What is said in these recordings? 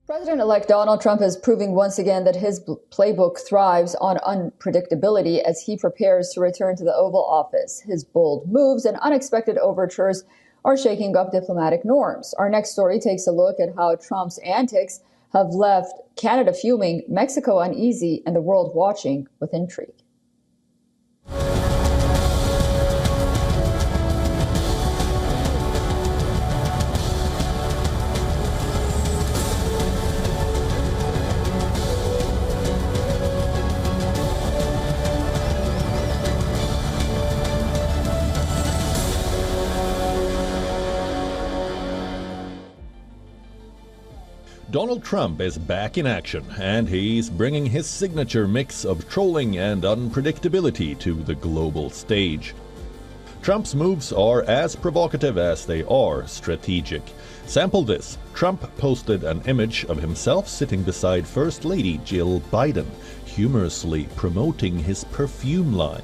President-elect Donald Trump is proving once again that his playbook thrives on unpredictability as he prepares to return to the Oval Office. His bold moves and unexpected overtures are shaking up diplomatic norms. Our next story takes a look at how Trump's antics have left Canada fuming, Mexico uneasy, and the world watching with intrigue. Donald Trump is back in action, and he's bringing his signature mix of trolling and unpredictability to the global stage. Trump's moves are as provocative as they are strategic. Sample this. Trump posted an image of himself sitting beside First Lady Jill Biden, humorously promoting his perfume line.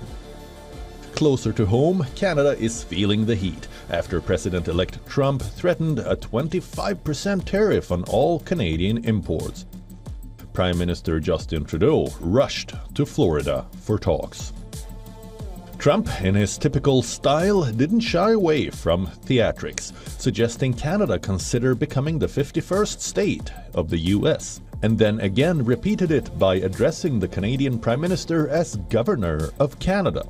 Closer to home, Canada is feeling the heat after President-elect Trump threatened a 25% tariff on all Canadian imports. Prime Minister Justin Trudeau rushed to Florida for talks. Trump, in his typical style, didn't shy away from theatrics, suggesting Canada consider becoming the 51st state of the US, and then again repeated it by addressing the Canadian Prime Minister as Governor of Canada.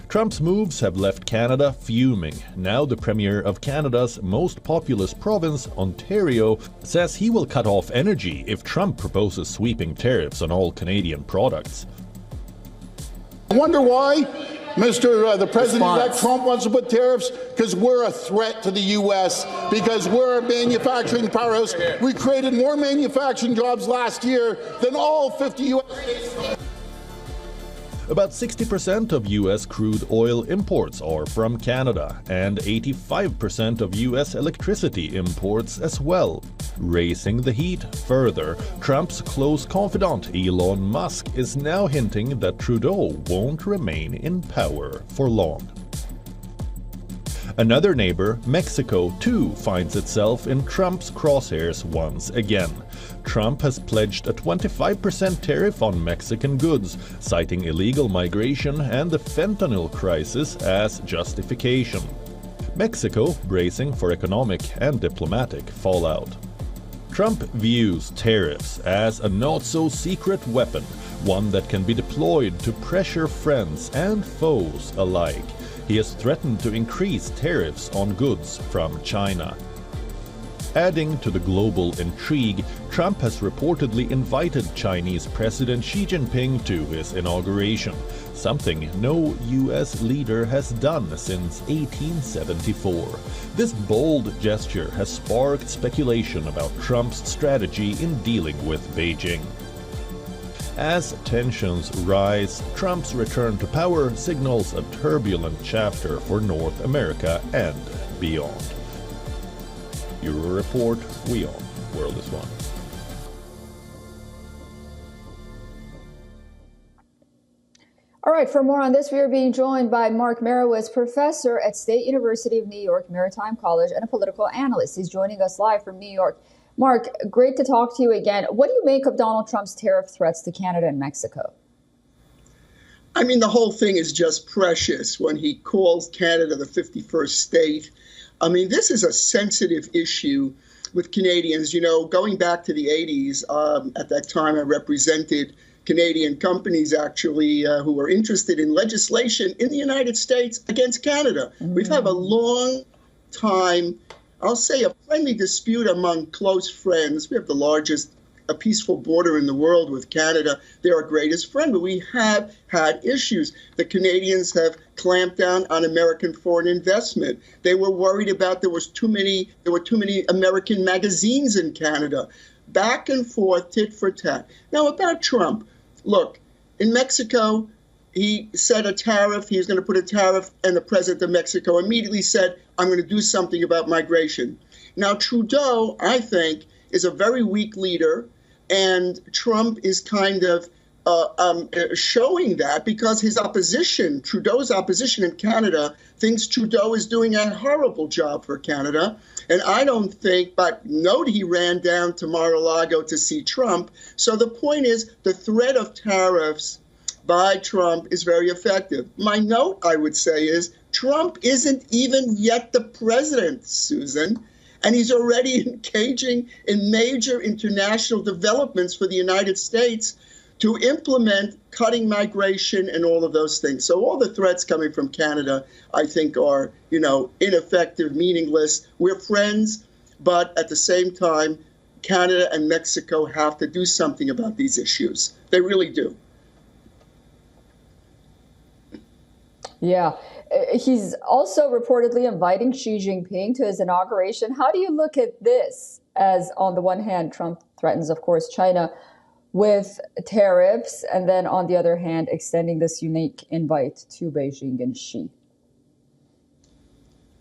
Trump's moves have left Canada fuming. Now the Premier of Canada's most populous province, Ontario, says he will cut off energy if Trump proposes sweeping tariffs on all Canadian products. I wonder why the President-elect Trump wants to put tariffs? Because we're a threat to the U.S., because we're a manufacturing powerhouse. We created more manufacturing jobs last year than all 50 U.S. states. About 60% of U.S. crude oil imports are from Canada, and 85% of U.S. electricity imports as well. Raising the heat further, Trump's close confidant Elon Musk is now hinting that Trudeau won't remain in power for long. Another neighbor, Mexico, too finds itself in Trump's crosshairs once again. Trump has pledged a 25% tariff on Mexican goods, citing illegal migration and the fentanyl crisis as justification. Mexico bracing for economic and diplomatic fallout. Trump views tariffs as a not-so-secret weapon, one that can be deployed to pressure friends and foes alike. He has threatened to increase tariffs on goods from China. Adding to the global intrigue, Trump has reportedly invited Chinese President Xi Jinping to his inauguration, something no U.S. leader has done since 1874. This bold gesture has sparked speculation about Trump's strategy in dealing with Beijing. As tensions rise, Trump's return to power signals a turbulent chapter for North America and beyond. Bureau Report, WION World is One. All right, for more on this, we are being joined by Mark Merowitz, professor at State University of New York Maritime College and a political analyst. He's joining us live from New York. Mark, great to talk to you again. What do you make of Donald Trump's tariff threats to Canada and Mexico? I mean, the whole thing is just precious when he calls Canada the 51st state. I mean, this is a sensitive issue with Canadians. You know, going back to the 80s, at that time I represented Canadian companies, actually, who were interested in legislation in the United States against Canada. We've had a long time, I'll say, a friendly dispute among close friends. We have the largest peaceful border in the world with Canada. They're our greatest friend, but we have had issues. The Canadians have clamped down on American foreign investment. They were worried about there were too many American magazines in Canada. Back and forth, tit for tat. Now about Trump, look, in Mexico, he set a tariff, he was going to put a tariff, and the president of Mexico immediately said, I'm going to do something about migration. Now, Trudeau, I think, is a very weak leader, and Trump is kind of showing that because his opposition, Trudeau's opposition in Canada, thinks Trudeau is doing a horrible job for Canada. And I don't think, but note he ran down to Mar-a-Lago to see Trump. So the point is, the threat of tariffs by Trump is very effective. My note, I would say, is Trump isn't even yet the president, Susan, and he's already engaging in major international developments for the United States to implement cutting migration and all of those things. So all the threats coming from Canada, I think, are, ineffective, meaningless. We're friends, but at the same time, Canada and Mexico have to do something about these issues. They really do. Yeah. He's also reportedly inviting Xi Jinping to his inauguration. How do you look at this as, on the one hand, Trump threatens, of course, China with tariffs, and then on the other hand, extending this unique invite to Beijing and Xi?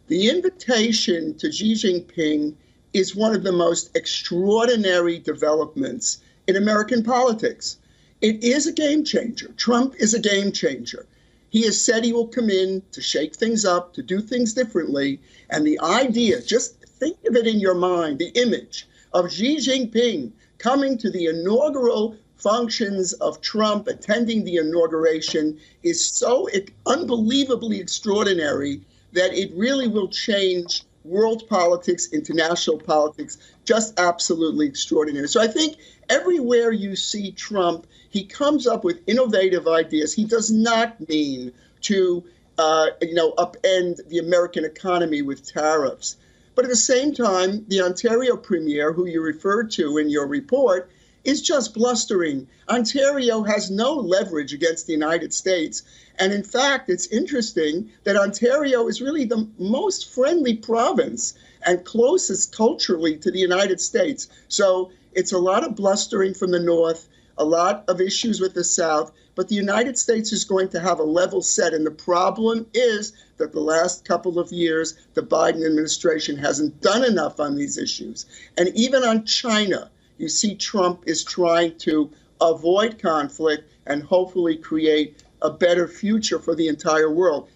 The invitation to Xi Jinping is one of the most extraordinary developments in American politics. It is a game changer. Trump is a game changer. He has said he will come in to shake things up, to do things differently. And the idea, just think of it in your mind, the image of Xi Jinping coming to the inaugural functions of Trump, attending the inauguration, is so unbelievably extraordinary that it really will change world politics, international politics, just absolutely extraordinary. So I think everywhere you see Trump, he comes up with innovative ideas. He does not mean to, upend the American economy with tariffs. But at the same time, the Ontario premier, who you referred to in your report, is just blustering. Ontario has no leverage against the United States. And in fact, it's interesting that Ontario is really the most friendly province and closest culturally to the United States. So it's a lot of blustering from the north, a lot of issues with the South, but the United States is going to have a level set. And the problem is that the last couple of years, the Biden administration hasn't done enough on these issues. And even on China, you see Trump is trying to avoid conflict and hopefully create a better future for the entire world.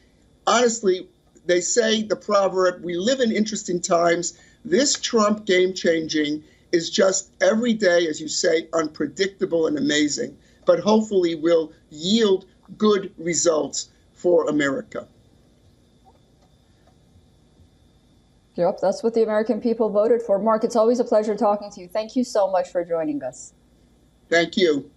Honestly, they say the proverb, we live in interesting times. This Trump game-changing is just every day, as you say, unpredictable and amazing, but hopefully will yield good results for America. Yep, that's what the American people voted for. Mark, it's always a pleasure talking to you. Thank you so much for joining us. Thank you.